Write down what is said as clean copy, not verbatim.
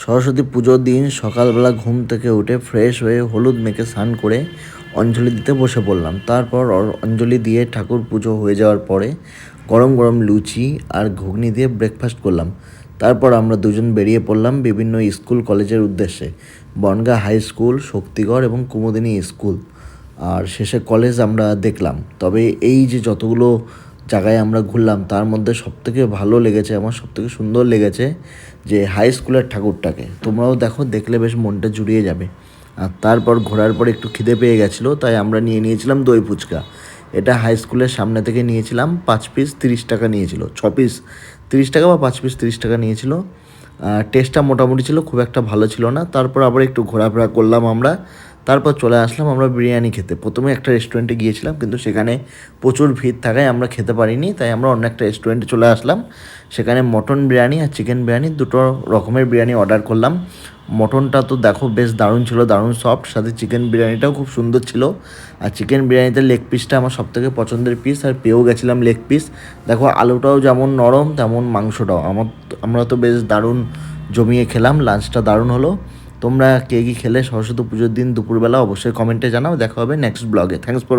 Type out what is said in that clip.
সরস্বতী পুজোর দিন সকালবেলা ঘুম থেকে উঠে ফ্রেশ হয়ে হলুদ মেখে স্নান করে অঞ্জলি দিতে বসে পড়লাম। তারপর অঞ্জলি দিয়ে ঠাকুর পুজো হয়ে যাওয়ার পরে গরম গরম লুচি আর ঘুগনি দিয়ে ব্রেকফাস্ট করলাম। তারপর আমরা দুজন বেরিয়ে পড়লাম বিভিন্ন স্কুল কলেজের উদ্দেশ্যে, বনগাঁ হাই স্কুল, শক্তিগড় এবং কুমুদিনী স্কুল। আর শেষে কলেজ আমরা দেখলাম। তবে এই যে যতগুলো জায়গায় আমরা ঘুরলাম তার মধ্যে সবথেকে ভালো লেগেছে, আমার সবথেকে সুন্দর লেগেছে যে হাই স্কুলের ঠাকুরটাকে। তোমরাও দেখো, দেখলে বেশ মনটা জুড়িয়ে যাবে। আর তারপর ঘোরার পর একটু খিদে পেয়ে গেছিলো, তাই আমরা নিয়েছিলাম দই ফুচকা। এটা হাই স্কুলের সামনে থেকে নিয়েছিলাম, 5 পিস 30 টাকা নিয়েছিল, 6 পিস 30 টাকা বা 5 পিস 30 টাকা নিয়েছিল। টেস্টটা মোটামুটি ছিল, খুব একটা ভালো ছিল না। তারপর আবার একটু ঘোরাফেরা করলাম আমরা। তারপর চলে আসলাম আমরা বিরিয়ানি খেতে। প্রথমে একটা রেস্টুরেন্টে গিয়েছিলাম, কিন্তু সেখানে প্রচুর ভিড় থাকায় আমরা খেতে পারিনি, তাই আমরা অন্য একটা রেস্টুরেন্টে চলে আসলাম। সেখানে মটন বিরিয়ানি আর চিকেন বিরিয়ানি দুটো রকমের বিরিয়ানি অর্ডার করলাম। মটনটা তো দেখো বেশ দারুণ ছিল, দারুণ সফট, সাথে চিকেন বিরিয়ানিটাও খুব সুন্দর ছিল। আর চিকেন বিরিয়ানিতে লেগ পিসটা আমার সবথেকে পছন্দের পিস, আর পেয়েও গেছিলাম লেগ পিস। দেখো আলুটাও যেমন নরম তেমন মাংসটাও আমরা তো বেশ দারুণ জমিয়ে খেলাম। লাঞ্চটা দারুণ হলো। তোমরা কে কী খেলে সরস্বতী পুজোর দিন দুপুরবেলা অবশ্যই কমেন্টে জানাও। দেখা হবে নেক্সট ব্লগে। Thanks for